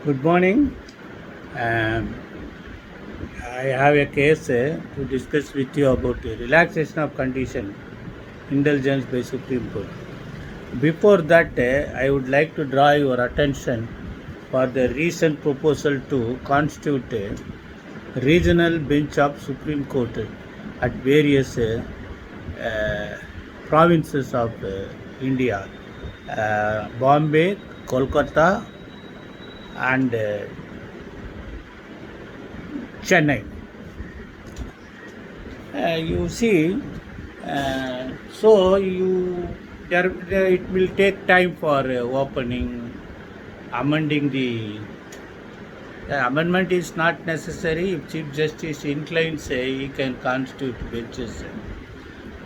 Good morning. Um, I have a case to discuss with you about relaxation of condition, indulgence by Supreme Court. Before that, I would like to draw your attention for the recent proposal to constitute a regional bench of Supreme Court at various uh, provinces of India, Bombay, Kolkata, and Chennai. You see, so you there it will take time for opening, amending the amendment is not necessary. If Chief Justice inclines, he can constitute benches,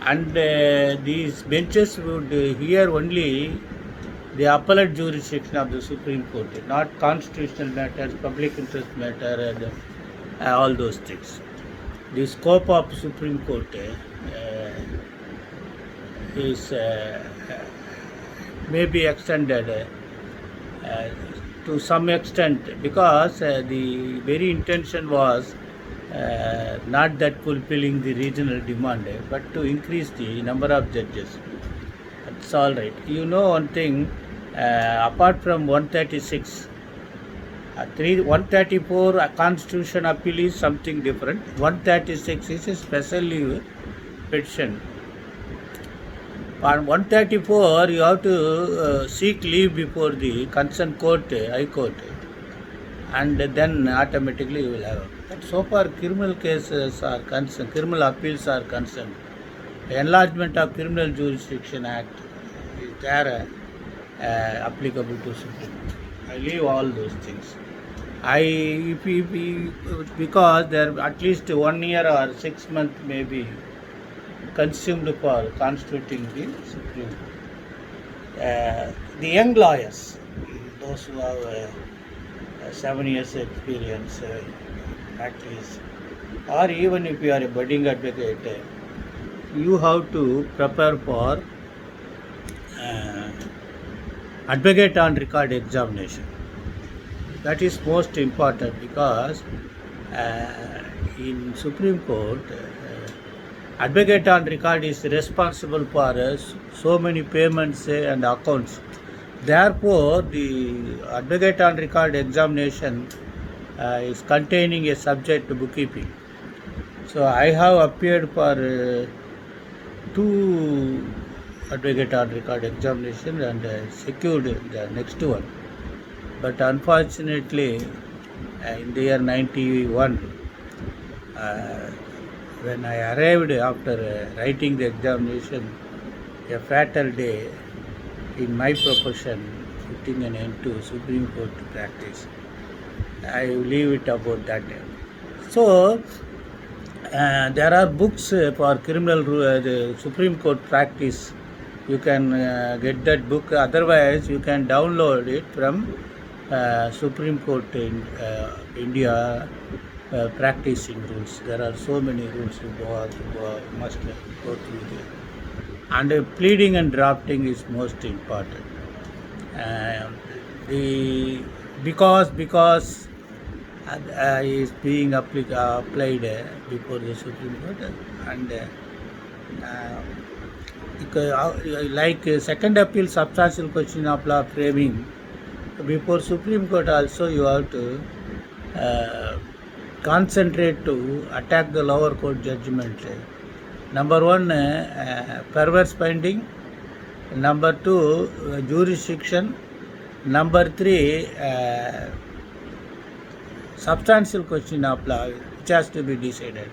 and these benches would hear only the appellate jurisdiction of the Supreme Court, not constitutional matters, public interest matter, and all those things. The scope of Supreme Court is may be extended uh, to some extent because the very intention was not that fulfilling the regional demand, but to increase the number of judges. That's all right. You know one thing, apart from 136, 134 constitution appeal is something different. 136 is a special leave petition. For 134, you have to seek leave before the concerned court, High Court, and then automatically you will have. But so far, criminal cases are concerned, criminal appeals are concerned. The Enlargement of Criminal Jurisdiction Act is there applicable to Supreme Court. I leave all those things. Because there at least 1 year or 6 months may be consumed for constituting the Supreme Court. The young lawyers, those who have 7 years experience, at least, or even if you are a budding advocate, you have to prepare for uh, advocate on record examination. That is most important because in Supreme Court, advocate on record is responsible for so many payments and accounts. Therefore, the advocate on record examination is containing a subject bookkeeping. So I have appeared for two advocate on record examination and secured the next one. But unfortunately, in the year 91, when I arrived after writing the examination, a fatal day in my profession, putting an end to Supreme Court practice. I leave it about that. So, there are books for criminal the Supreme Court practice. You can get that book. Otherwise, you can download it from Supreme Court in India practicing rules. There are so many rules you must go through there. And pleading and drafting is most important. The because is being applied before the Supreme Court, and like second appeal substantial question of law framing before Supreme Court also you have to concentrate to attack the lower court judgment. Number one, perverse finding. Number two, jurisdiction. Number three, substantial question of law which has to be decided.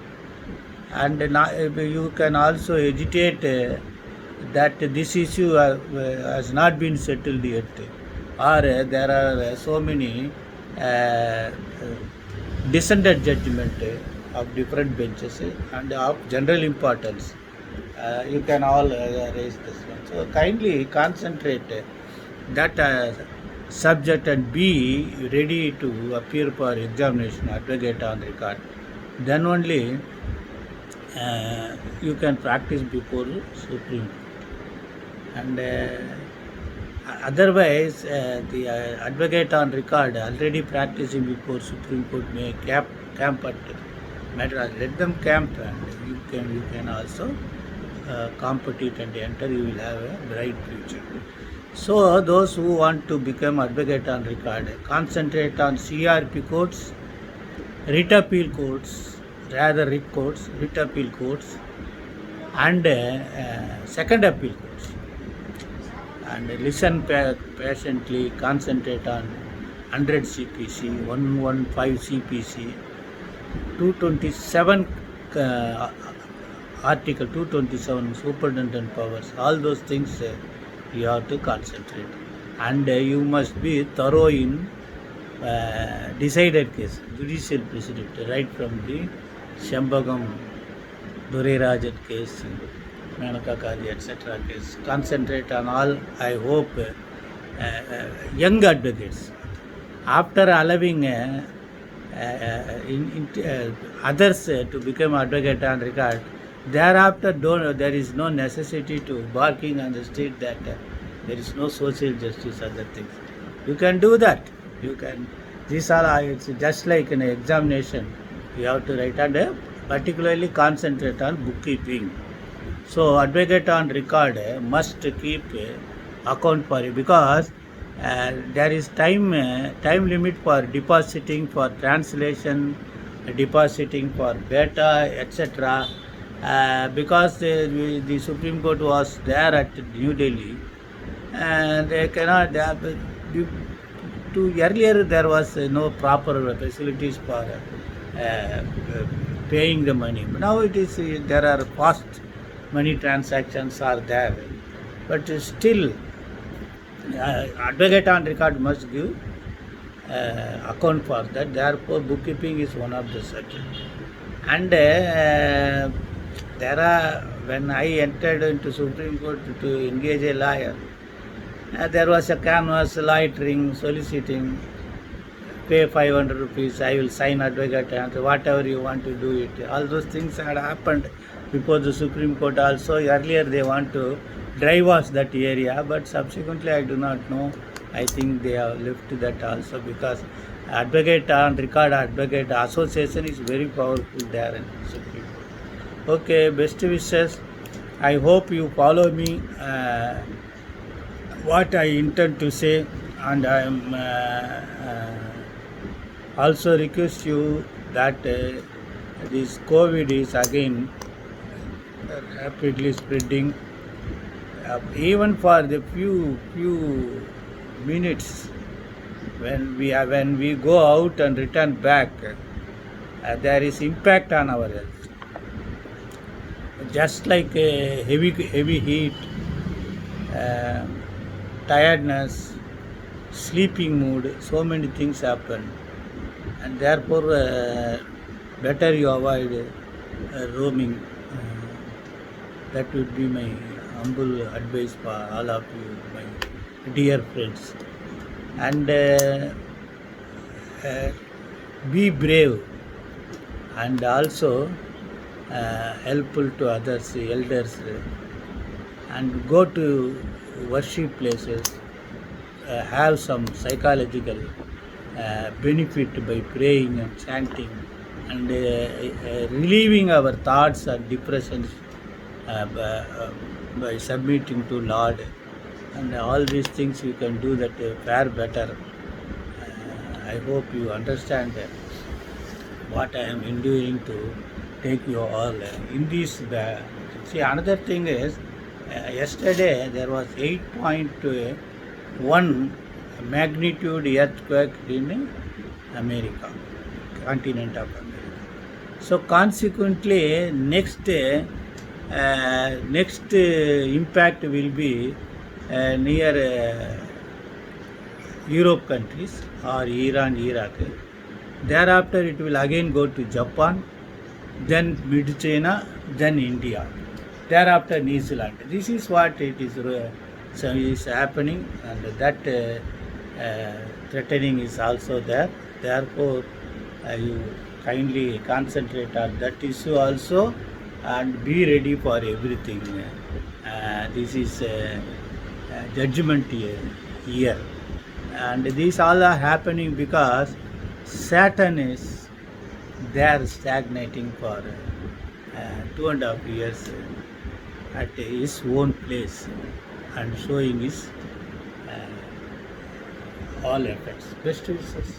And you can also agitate that this issue has not been settled yet, or there are so many dissented judgment of different benches and of general importance. You can all raise this one. So kindly concentrate that subject and be ready to appear for examination, advocate on record. Then only you can practice before Supreme Court. And Otherwise, the advocate on record already practicing before Supreme Court may camp at Madras. Let them camp, and you can also compete and enter. You will have a bright future. So those who want to become advocate on record, concentrate on CRP courts, writ appeal courts, rather writ appeal courts, and second appeal courts. And listen patiently, concentrate on 100 CPC, 115 CPC, 227 Article 227 Superintendent Powers, all those things you have to concentrate. And you must be thorough in decided case, judicial precedent, right from the Shambagam, Durirajan case, Manaka Kali, etc. case. Concentrate on all, I hope, young advocates. After allowing others to become advocate on record, thereafter there is no necessity to barking on the street that there is no social justice, other things. You can do that. You can. These are it's just like an examination. You have to write and particularly concentrate on bookkeeping. So advocate on record must keep account for it, because there is time limit for depositing, for translation, depositing for beta, etc. Because the Supreme Court was there at New Delhi, and they cannot. Earlier there was no proper facilities for paying the money. Now it is there are fast money transactions are there, but still advocate on record must give account for that. Therefore, bookkeeping is one of the such. And there are, when I entered into Supreme Court to engage a lawyer, there was a canvas, loitering, soliciting, pay 500 rupees, I will sign advocate, and whatever you want to do it. All those things had happened before the Supreme Court also. Earlier they want to drive us that area, but subsequently I do not know. I think they have left that also, because advocate on record, advocate association is very powerful there in Supreme Court. Okay, best wishes. I hope you follow me what I intend to say, and I am also request you that this COVID is again rapidly spreading. Even for the few minutes when we go out and return back, there is impact on our health. Just like heavy heat, tiredness, sleeping mood, so many things happen, and therefore better you avoid roaming. That would be my humble advice for all of you, my dear friends. And be brave, and also helpful to others, elders, and go to worship places, have some psychological benefit by praying and chanting, and relieving our thoughts and depressions by submitting to Lord, and all these things you can do that far better. I hope you understand what I am enduring to take you all in this. See, another thing is, yesterday there was 8.1 magnitude earthquake in America, continent of America. So consequently, next impact will be near Europe countries or Iran, Iraq. Thereafter it will again go to Japan, then mid China, then India, thereafter New Zealand. This is what it is happening, and that threatening is also there. Therefore, you kindly concentrate on that issue also, and be ready for everything. This is judgment year, and these all are happening because Saturn is there stagnating for 2.5 years at his own place and showing his all effects. Best wishes.